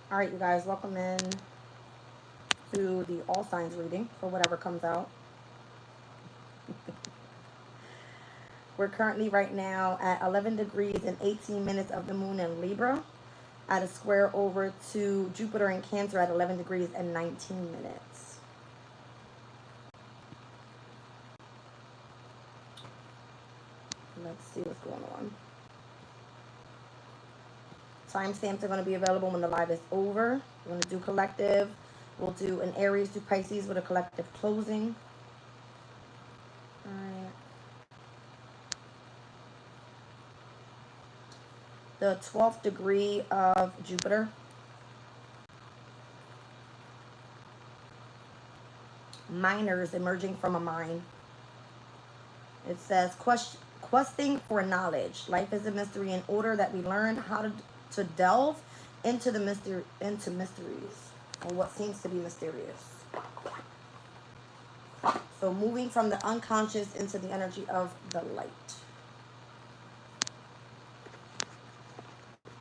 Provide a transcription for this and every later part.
All right, you guys, welcome in to the all signs reading for whatever comes out. We're currently right now at 11 degrees and 18 minutes of the moon in Libra, at a square over to Jupiter in Cancer at 11 degrees and 19 minutes. Let's see what's going on. Timestamps are going to be available when the live is over. We're going to do collective. We'll do an Aries to Pisces with a collective closing. All right. The 12th degree of Jupiter. Miners emerging from a mine. It says, questing for knowledge. Life is a mystery in order that we learn how to delve into the mysteries, or what seems to be mysterious. So moving from the unconscious into the energy of the light.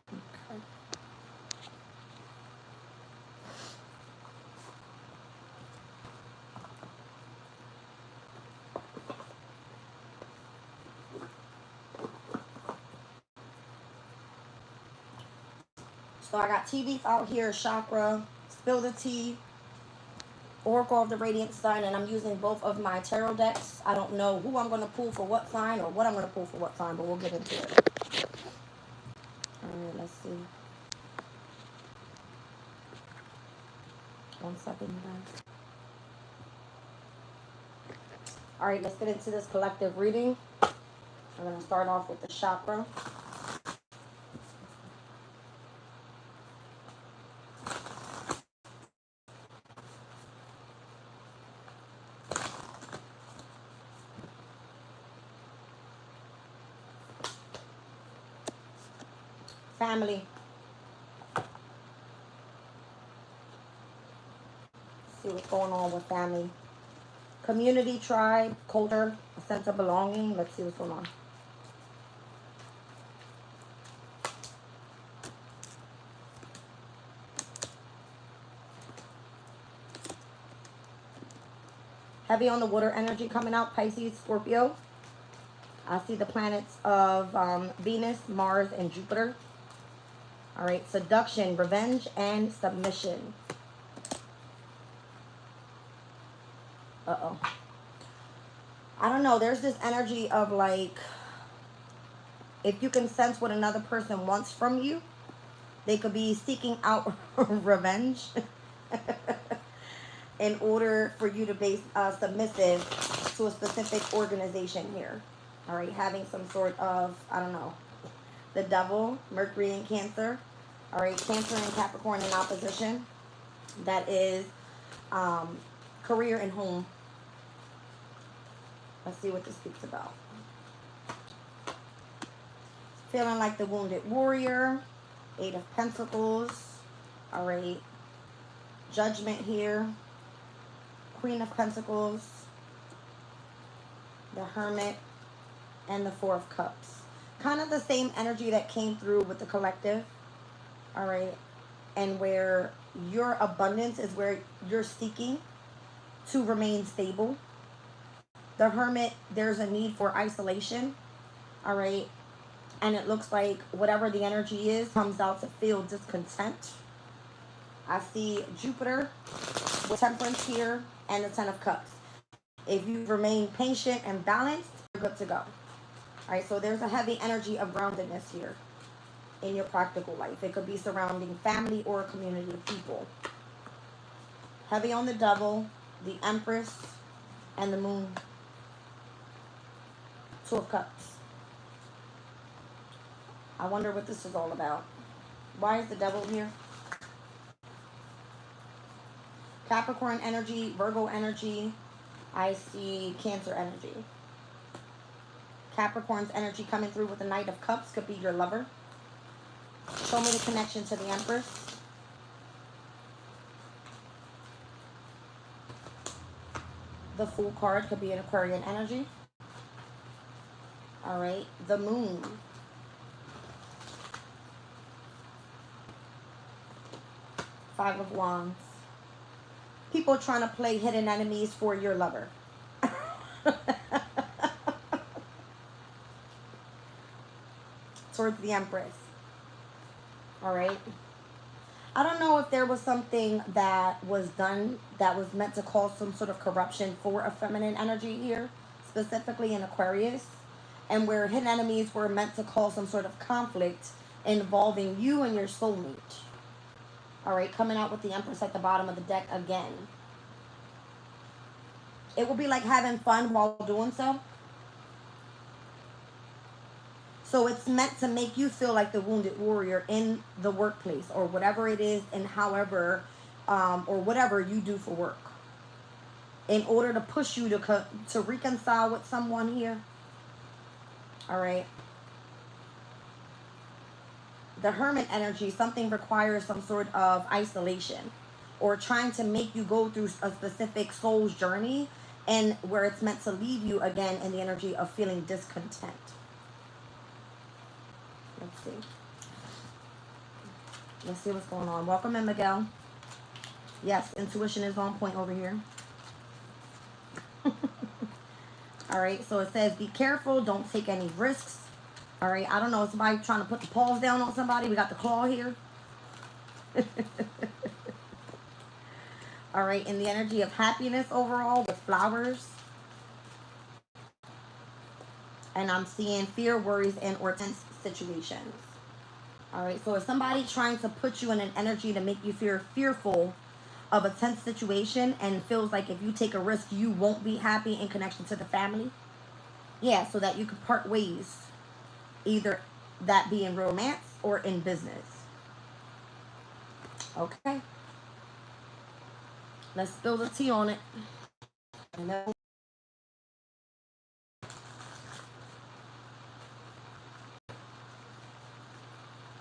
Okay. So I got TV out here, chakra, spill the tea, Oracle of the Radiant Sign, and I'm using both of my tarot decks. I don't know who I'm going to pull for what sign or what I'm going to pull for what sign, but we'll get into it. All right, let's see. One second, you guys. All right, let's get into this collective reading. I'm going to start off with the chakra. Family. See what's going on with family. Community, tribe, culture, a sense of belonging. Let's see what's going on. Heavy on the water energy coming out, Pisces, Scorpio. I see the planets of Venus, Mars, and Jupiter. All right, seduction, revenge, and submission. Uh-oh. I don't know. There's this energy of like, if you can sense what another person wants from you, they could be seeking out revenge in order for you to be submissive to a specific organization here. All right, having some sort of, I don't know, the devil, Mercury in Cancer. All right, Cancer and Capricorn in opposition. That is career and home. Let's see what this speaks about. Feeling like the wounded warrior. 8 of Pentacles. All right. Judgment here. Queen of Pentacles. The Hermit. And the 4 of Cups. Kind of the same energy that came through with the collective. All right. And where your abundance is where you're seeking to remain stable. The Hermit, there's a need for isolation. All right. And it looks like whatever the energy is comes out to feel discontent. I see Jupiter with Temperance here and the 10 of Cups. If you remain patient and balanced, you're good to go. All right, so there's a heavy energy of groundedness here in your practical life. It could be surrounding family or a community of people. Heavy on the Devil, the Empress, and the Moon. 2 of Cups. I wonder what this is all about. Why is the Devil here? Capricorn energy, Virgo energy. I see Cancer energy. Capricorn's energy coming through with the Knight of Cups could be your lover. Show me the connection to the Empress. The Fool card could be an Aquarian energy. All right, the Moon. Five of Wands. People trying to play hidden enemies for your lover. Towards the Empress. All right. I don't know if there was something that was done that was meant to cause some sort of corruption for a feminine energy here, specifically in Aquarius, and where hidden enemies were meant to cause some sort of conflict involving you and your soulmate. All right, coming out with the Empress at the bottom of the deck again. It will be like having fun while doing so. So it's meant to make you feel like the wounded warrior in the workplace or whatever it is, and however, or whatever you do for work, in order to push you to reconcile with someone here. All right. The Hermit energy, something requires some sort of isolation or trying to make you go through a specific soul's journey, and where it's meant to leave you again in the energy of feeling discontent. Let's see. Let's see what's going on. Welcome in, Miguel. Yes, intuition is on point over here. All right, so it says, be careful. Don't take any risks. All right, I don't know. Somebody trying to put the paws down on somebody. We got the claw here. All right, in the energy of happiness overall with flowers. And I'm seeing fear, worries, and or tense situations. All right, so if somebody trying to put you in an energy to make you feel fearful of a tense situation and feels like if you take a risk, you won't be happy in connection to the family. Yeah, so that you can part ways, either that be in romance or in business. Okay. Let's spill the tea on it. And then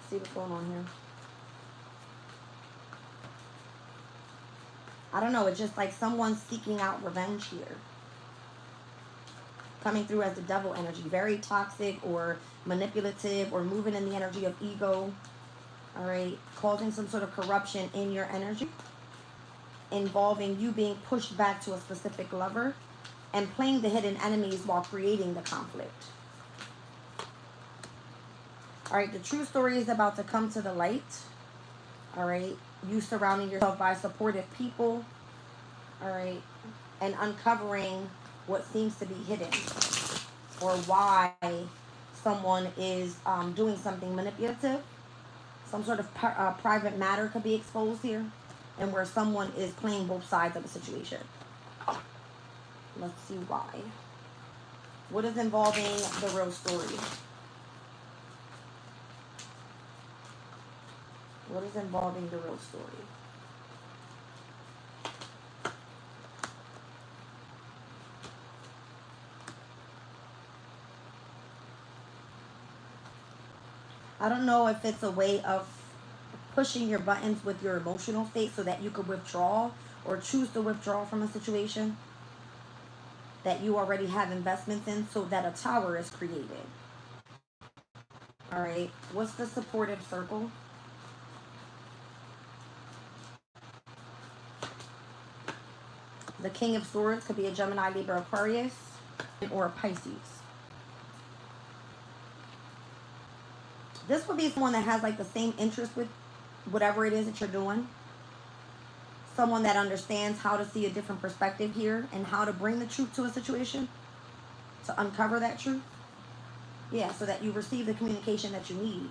see what's going on here. I don't know. It's just like someone's seeking out revenge here. Coming through as the devil energy. Very toxic or manipulative or moving in the energy of ego. All right. Causing some sort of corruption in your energy. Involving you being pushed back to a specific lover. And playing the hidden enemies while creating the conflict. All right. The true story is about to come to the light. All right. You surrounding yourself by supportive people, all right, and uncovering what seems to be hidden, or why someone is doing something manipulative. Some sort of private matter could be exposed here, and where someone is playing both sides of the situation. Let's see why. What is involving the real story? What is involving the real story? I don't know if it's a way of pushing your buttons with your emotional state so that you could withdraw or choose to withdraw from a situation that you already have investments in, so that a tower is created. All right. What's the supportive circle? The King of Swords could be a Gemini, Libra, Aquarius, or a Pisces. This would be someone that has like the same interest with whatever it is that you're doing. Someone that understands how to see a different perspective here and how to bring the truth to a situation, to uncover that truth. Yeah, so that you receive the communication that you need.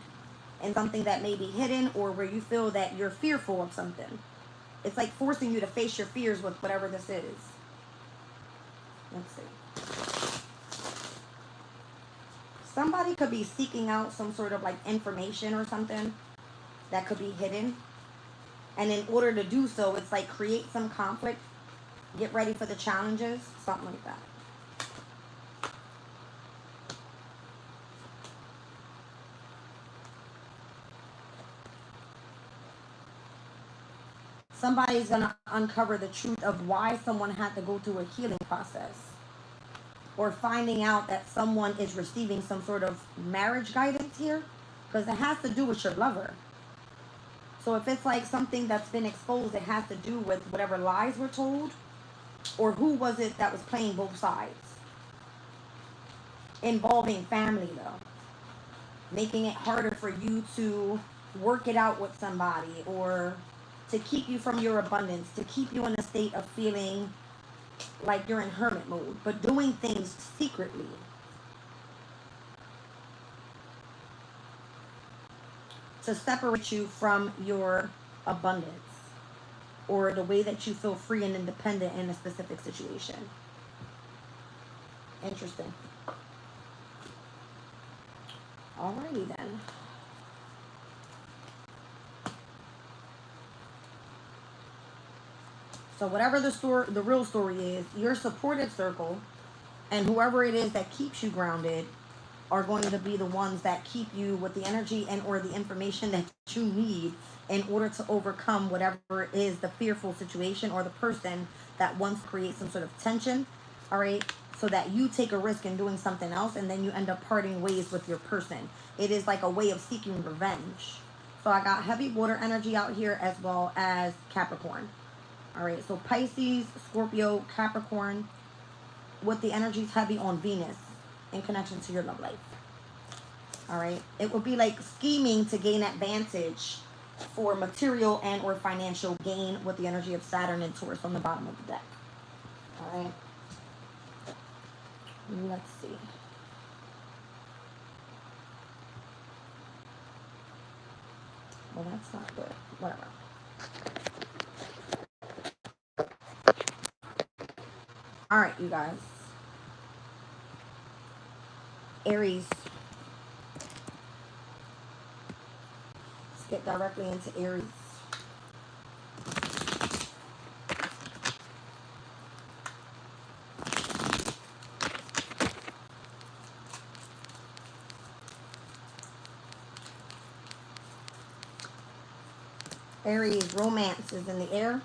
And something that may be hidden, or where you feel that you're fearful of something. It's like forcing you to face your fears with whatever this is. Let's see. Somebody could be seeking out some sort of like information or something that could be hidden. And in order to do so, it's like create some conflict. Get ready for the challenges. Something like that. Somebody's going to uncover the truth of why someone had to go through a healing process. Or finding out that someone is receiving some sort of marriage guidance here. Because it has to do with your lover. So if it's like something that's been exposed, it has to do with whatever lies were told, or who was it that was playing both sides? Involving family though. Making it harder for you to work it out with somebody, or to keep you from your abundance, to keep you in a state of feeling like you're in hermit mode, but doing things secretly. To separate you from your abundance, or the way that you feel free and independent in a specific situation. Interesting. Alrighty then. So whatever the story, the real story is, your supportive circle and whoever it is that keeps you grounded are going to be the ones that keep you with the energy and or the information that you need in order to overcome whatever is the fearful situation or the person that wants to create some sort of tension. All right, so that you take a risk in doing something else and then you end up parting ways with your person. It is like a way of seeking revenge. So I got heavy water energy out here, as well as Capricorn. All right, so Pisces, Scorpio, Capricorn, with the energies heavy on Venus in connection to your love life. All right, it would be like scheming to gain advantage for material and or financial gain with the energy of Saturn and Taurus on the bottom of the deck. All right, let's see. Well, that's not good. Whatever. All right, you guys. Aries. Let's get directly into Aries. Aries, romance is in the air.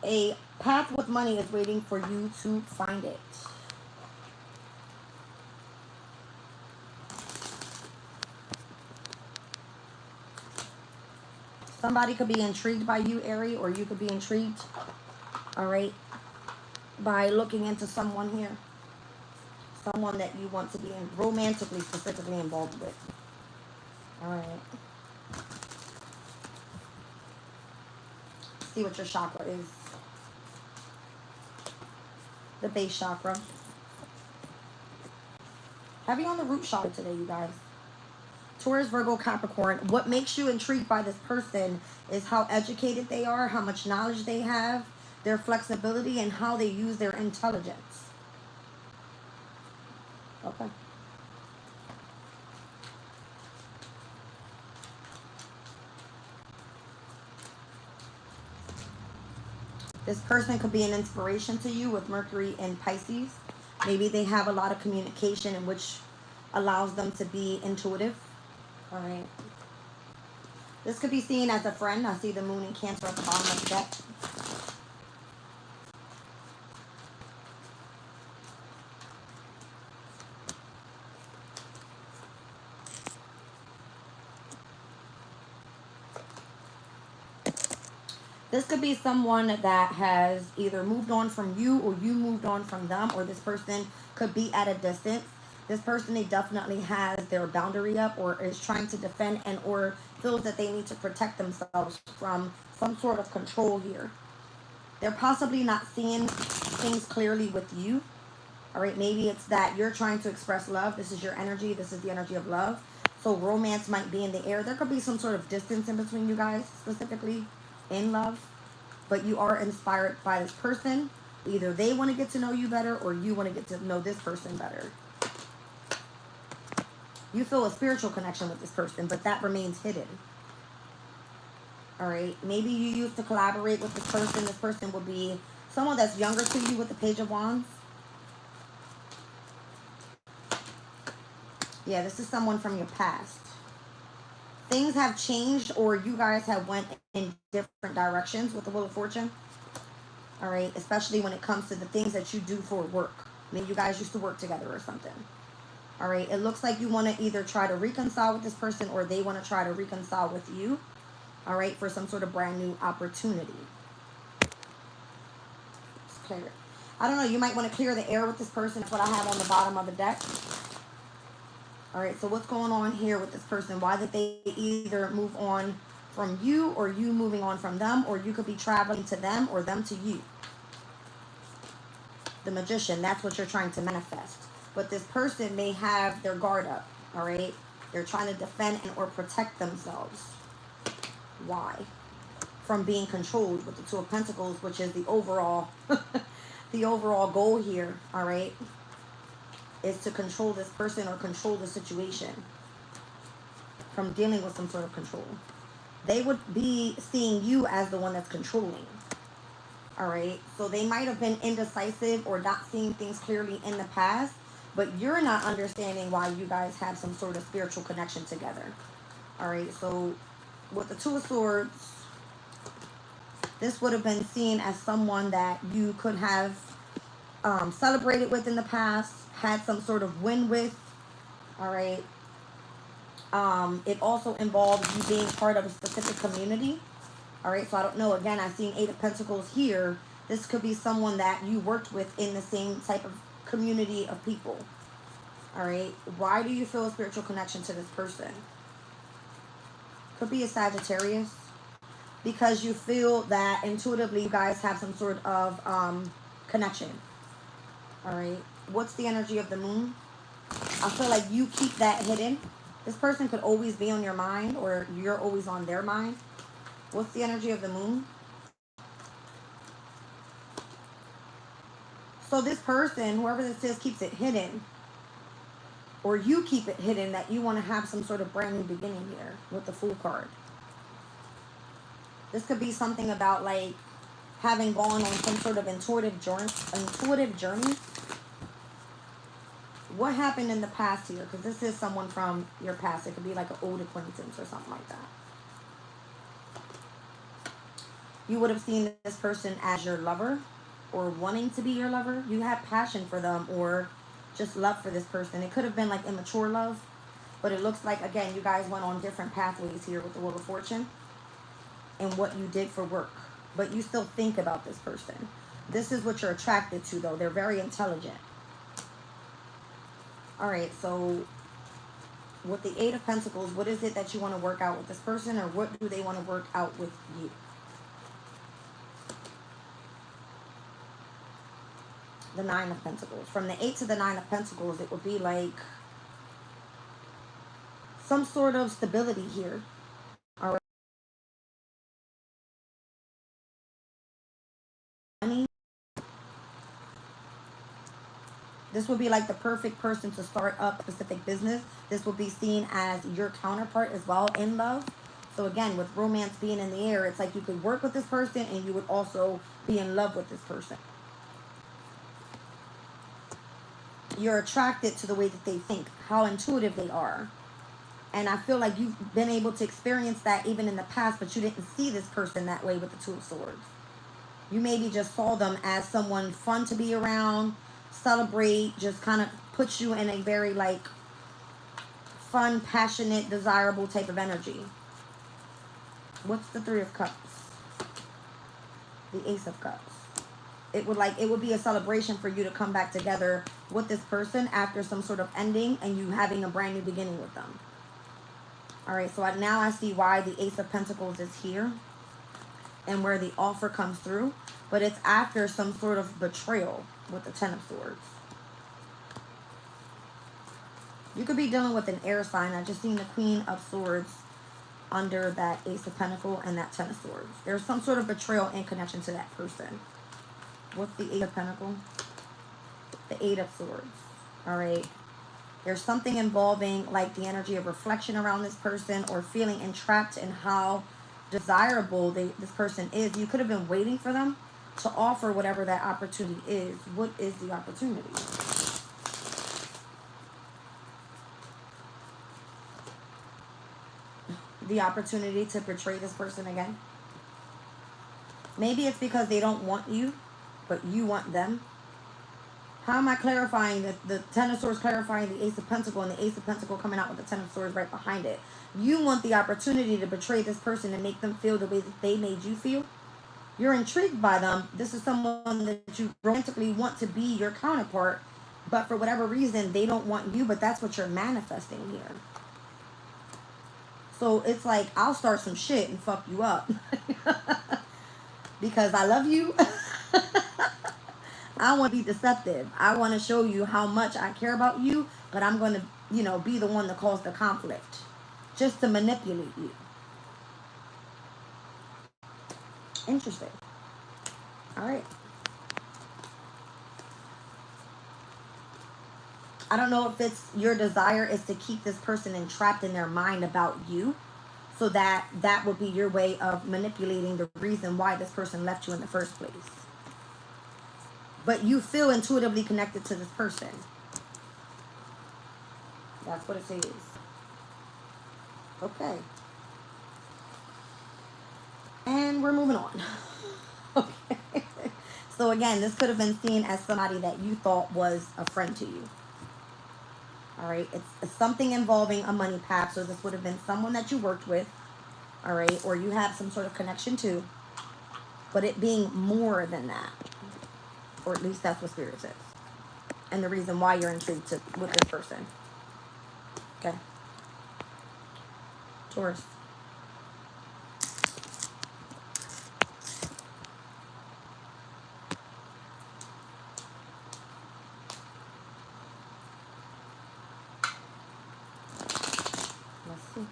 A path with money is waiting for you to find it. Somebody could be intrigued by you, Aries, or you could be intrigued, all right, by looking into someone here. Someone that you want to be romantically, specifically involved with. All right. See what your chakra is. The base chakra. Heavy on the root chakra today, you guys. Taurus, Virgo, Capricorn. What makes you intrigued by this person is how educated they are, how much knowledge they have, their flexibility, and how they use their intelligence. Okay. This person could be an inspiration to you with Mercury and Pisces. Maybe they have a lot of communication in which allows them to be intuitive. All right. This could be seen as a friend. I see the moon in Cancer at the bottom of the deck. This could be someone that has either moved on from you or you moved on from them, or this person could be at a distance. This person, they definitely has their boundary up or is trying to defend and or feels that they need to protect themselves from some sort of control here. They're possibly not seeing things clearly with you. All right, maybe it's that you're trying to express love. This is your energy. This is the energy of love. So romance might be in the air. There could be some sort of distance in between you guys, specifically in love, but you are inspired by this person. Either they want to get to know you better or you want to get to know this person better. You feel a spiritual connection with this person, but that remains hidden. All right, maybe you used to collaborate with this person. This person will be someone that's younger to you with the Page of Wands. Yeah, this is someone from your past. Things have changed, or you guys have went in different directions with the Wheel of Fortune. All right, especially when it comes to the things that you do for work. I mean, you guys used to work together or something. All right, it looks like you want to either try to reconcile with this person or they want to try to reconcile with you. all right, for some sort of brand new opportunity. Just clear it. I don't know, you might want to clear the air with this person. That's what I have on the bottom of the deck. All right, so what's going on here with this person? Why did they either move on from you, or you moving on from them, or you could be traveling to them or them to you? The Magician, that's what you're trying to manifest. But this person may have their guard up, all right? They're trying to defend and or protect themselves. Why? From being controlled with the Two of Pentacles, which is the overall the overall goal here, all right, is to control this person or control the situation from dealing with some sort of control. They would be seeing you as the one that's controlling, all right? So they might have been indecisive or not seeing things clearly in the past, but you're not understanding why you guys have some sort of spiritual connection together, all right? So with the Two of Swords, this would have been seen as someone that you could have celebrated with in the past, had some sort of win with, all right? It also involves you being part of a specific community, all right? So I don't know, again, I've seen Eight of Pentacles here. This could be someone that you worked with in the same type of community of people, all right? Why do you feel a spiritual connection to this person? Could be a Sagittarius, because you feel that intuitively you guys have some sort of connection, all right? What's the energy of the Moon? I feel like you keep that hidden. This person could always be on your mind, or you're always on their mind. What's the energy of the Moon? So this person, whoever this is, keeps it hidden, or you keep it hidden, that you want to have some sort of brand new beginning here with the Fool card. This could be something about like having gone on some sort of intuitive journey. What happened in the past here? Because this is someone from your past. It could be like an old acquaintance or something like that. You would have seen this person as your lover, or wanting to be your lover. You have passion for them, or just love for this person. It could have been like immature love, but it looks like, again, you guys went on different pathways here with the Wheel of Fortune and what you did for work. But you still think about this person. This is what you're attracted to, though. They're very intelligent. All right, so with the Eight of Pentacles, what is it that you want to work out with this person, or what do they want to work out with you? The Nine of Pentacles. From the Eight to the Nine of Pentacles, it would be like some sort of stability here. All right. Money. This would be like the perfect person to start up a specific business. This will be seen as your counterpart as well in love. So again, with romance being in the air, it's like you could work with this person and you would also be in love with this person. You're attracted to the way that they think, how intuitive they are. And I feel like you've been able to experience that even in the past, but you didn't see this person that way with the Two of Swords. You maybe just saw them as someone fun to be around, celebrate, just kind of puts you in a very like fun, passionate, desirable type of energy. What's the Three of Cups? The Ace of Cups. It would be a celebration for you to come back together with this person after some sort of ending and you having a brand new beginning with them. All right, so now I see why the Ace of Pentacles is here and where the offer comes through, but it's after some sort of betrayal with the Ten of Swords. You could be dealing with an air sign. I just seen the Queen of Swords under that Ace of Pentacles and that Ten of Swords. There's some sort of betrayal in connection to that person. What's the Eight of Pentacles? The Eight of Swords. All right. There's something involving like the energy of reflection around this person, or feeling entrapped in how desirable this person is. You could have been waiting for them to offer whatever that opportunity is. What is the opportunity? The opportunity to betray this person again. Maybe it's because they don't want you, but you want them. How am I clarifying that the Ten of Swords clarifying the Ace of Pentacles and the Ace of Pentacles coming out with the Ten of Swords right behind it? You want the opportunity to betray this person and make them feel the way that they made you feel. You're intrigued by them. This is someone that you romantically want to be your counterpart, but for whatever reason, they don't want you, but that's what you're manifesting here. So it's like, I'll start some shit and fuck you up. Because I love you. I want to be deceptive. I want to show you how much I care about you, but I'm going to, you know, be the one that caused the conflict. Just to manipulate you. Interesting. All right. I don't know if it's your desire is to keep this person entrapped in their mind about you. So that would be your way of manipulating the reason why this person left you in the first place. But you feel intuitively connected to this person. That's what it says. Okay. And we're moving on. Okay. So again, this could have been seen as somebody that you thought was a friend to you. All right. It's something involving a money path. So this would have been someone that you worked with. All right. Or you have some sort of connection to. But it being more than that. Or at least that's what Spirit says. And the reason why you're intrigued with this person. Okay. Taurus. Let's see.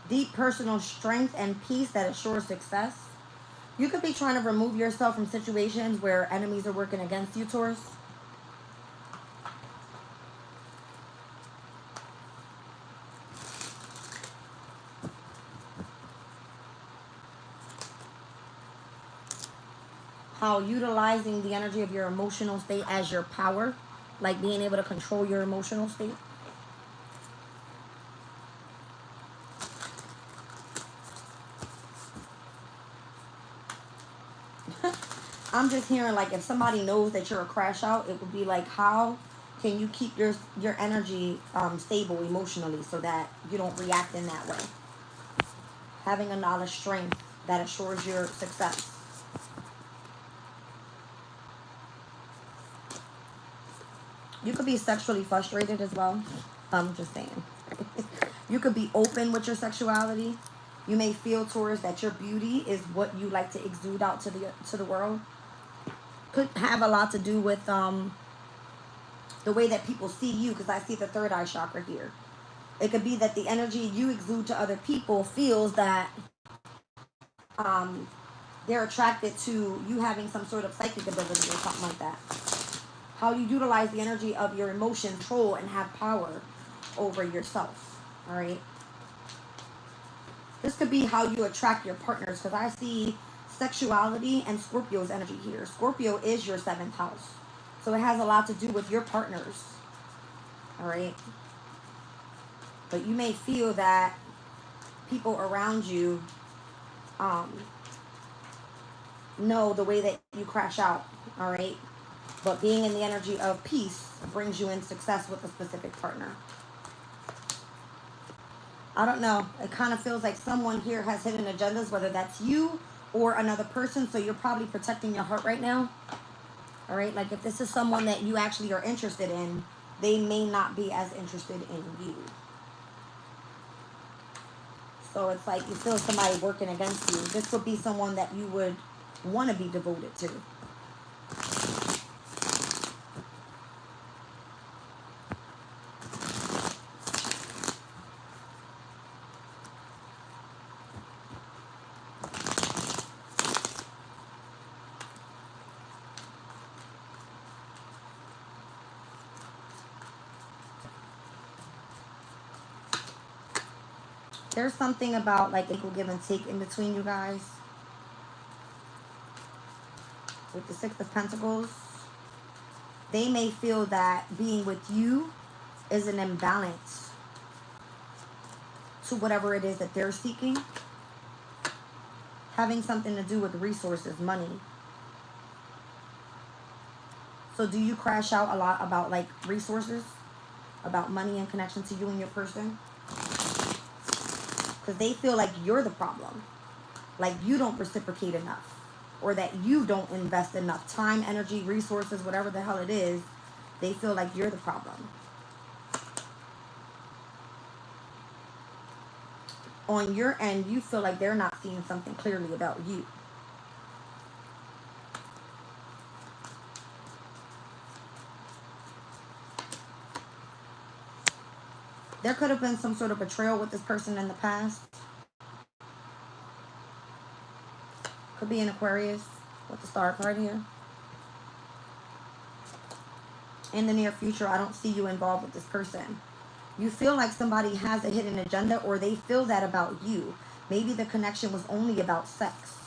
Deep personal strength and peace that assures success. You could be trying to remove yourself from situations where enemies are working against you, Taurus. How utilizing the energy of your emotional state as your power, like being able to control your emotional state. I'm just hearing like if somebody knows that you're a crash out, it would be like, how can you keep your energy stable emotionally so that you don't react in that way? Having a knowledge strength that assures your success. You could be sexually frustrated as well. I'm just saying. You could be open with your sexuality. You may feel, Taurus, that your beauty is what you like to exude out to the world. Could have a lot to do with the way that people see you, because I see the third eye chakra here. It could be that the energy you exude to other people feels that they're attracted to you having some sort of psychic ability or something like that. How you utilize the energy of your emotion, control, and have power over yourself. All right. This could be how you attract your partners, because I see sexuality and Scorpio's energy here. Scorpio is your 7th house. So it has a lot to do with your partners. All right. But you may feel that people around you know the way that you crash out. All right. But being in the energy of peace brings you in success with a specific partner. I don't know. It kind of feels like someone here has hidden agendas, whether that's you or another person. So you're probably protecting your heart right now. All right. Like if this is someone that you actually are interested in, they may not be as interested in you. So it's like you feel somebody working against you. This would be someone that you would want to be devoted to. There's something about like equal give and take in between you guys. with the Six of Pentacles, they may feel that being with you is an imbalance to whatever it is that they're seeking, having something to do with resources, money. So do you crash out a lot about like resources, about money in connection to you and your person? Because they feel like you're the problem, like you don't reciprocate enough, or that you don't invest enough time, energy, resources, whatever the hell it is. They feel like you're the problem. On your end, you feel like they're not seeing something clearly about you. There could have been some sort of betrayal with this person in the past. Could be an Aquarius with the star card here. In the near future, I don't see you involved with this person. You feel like somebody has a hidden agenda, or they feel that about you. Maybe the connection was only about sex.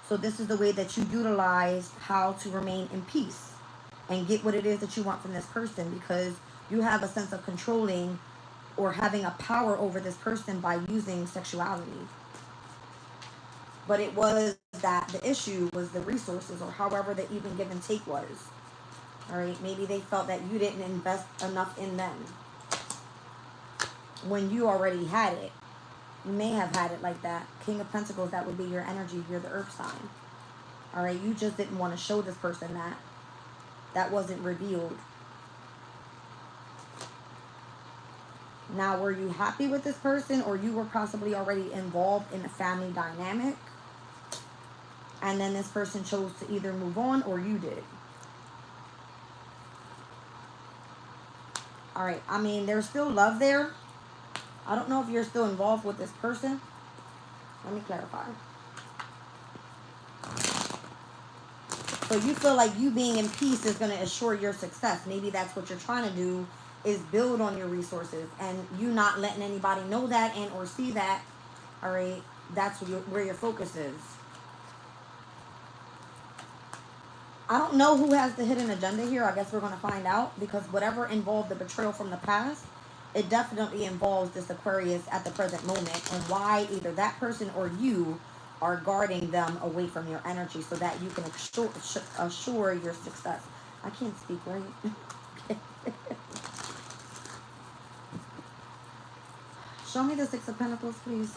So this is the way that you utilize how to remain in peace and get what it is that you want from this person, because you have a sense of controlling or having a power over this person by using sexuality. But it was that the issue was the resources, or however the even give and take was. All right, maybe they felt that you didn't invest enough in them when you already had it. You may have had it like that. King of Pentacles, that would be your energy. You're the earth sign. All right, you just didn't want to show this person that. That wasn't revealed. Now, were you happy with this person, or you were possibly already involved in a family dynamic, and then this person chose to either move on or you did? All right, I mean, there's still love there. I don't know if you're still involved with this person. Let me clarify. So you feel like you being in peace is going to assure your success. Maybe that's what you're trying to do, is build on your resources, and you not letting anybody know that and or see that. All right, that's where your focus is. I don't know who has the hidden agenda here. I guess we're going to find out, because whatever involved the betrayal from the past, it definitely involves this Aquarius at the present moment, and why either that person or you are guarding them away from your energy so that you can assure your success. I can't speak right. Show me the Six of Pentacles, please.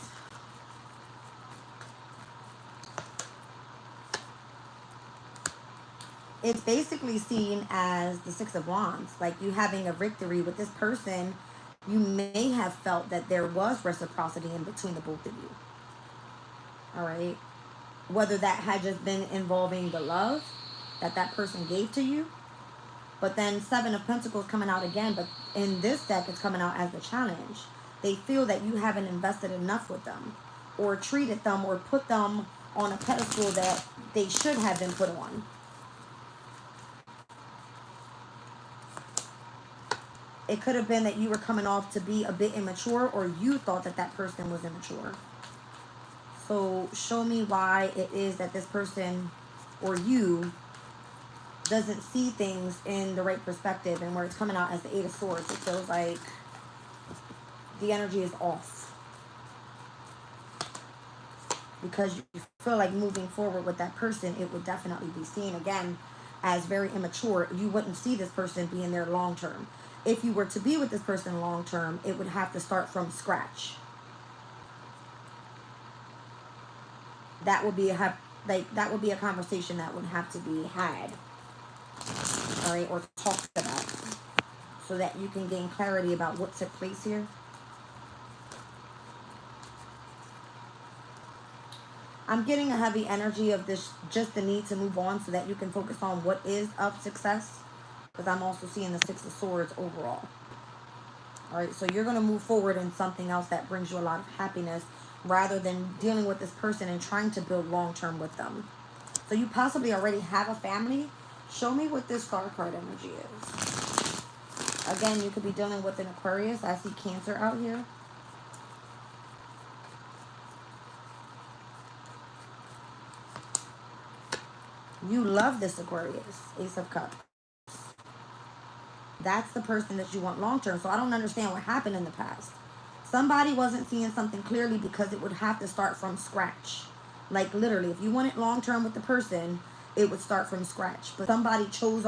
It's basically seen as the Six of Wands, like you having a victory with this person. You may have felt that there was reciprocity in between the both of you. All right. Whether that had just been involving the love that that person gave to you. But then Seven of Pentacles coming out again. But in this deck, it's coming out as the challenge. They feel that you haven't invested enough with them, or treated them, or put them on a pedestal that they should have been put on. It could have been that you were coming off to be a bit immature, or you thought that that person was immature. So show me why it is that this person or you doesn't see things in the right perspective, and where it's coming out as the Eight of Swords, it feels like the energy is off. Because you feel like moving forward with that person, it would definitely be seen again as very immature. You wouldn't see this person being there long term. If you were to be with this person long term, it would have to start from scratch. That would be a conversation that would have to be had, all right, or talked about, so that you can gain clarity about what took place here. I'm getting a heavy energy of this, just the need to move on so that you can focus on what is of success, because I'm also seeing the Six of Swords overall. All right, so you're going to move forward in something else that brings you a lot of happiness, rather than dealing with this person and trying to build long-term with them. So you possibly already have a family. Show me what this star card energy is. Again, you could be dealing with an Aquarius. I see Cancer out here. You love this Aquarius, Ace of Cups. That's the person that you want long term. So I don't understand what happened in the past. Somebody wasn't seeing something clearly because it would have to start from scratch. Like literally, if you wanted long term with the person, it would start from scratch. But somebody chose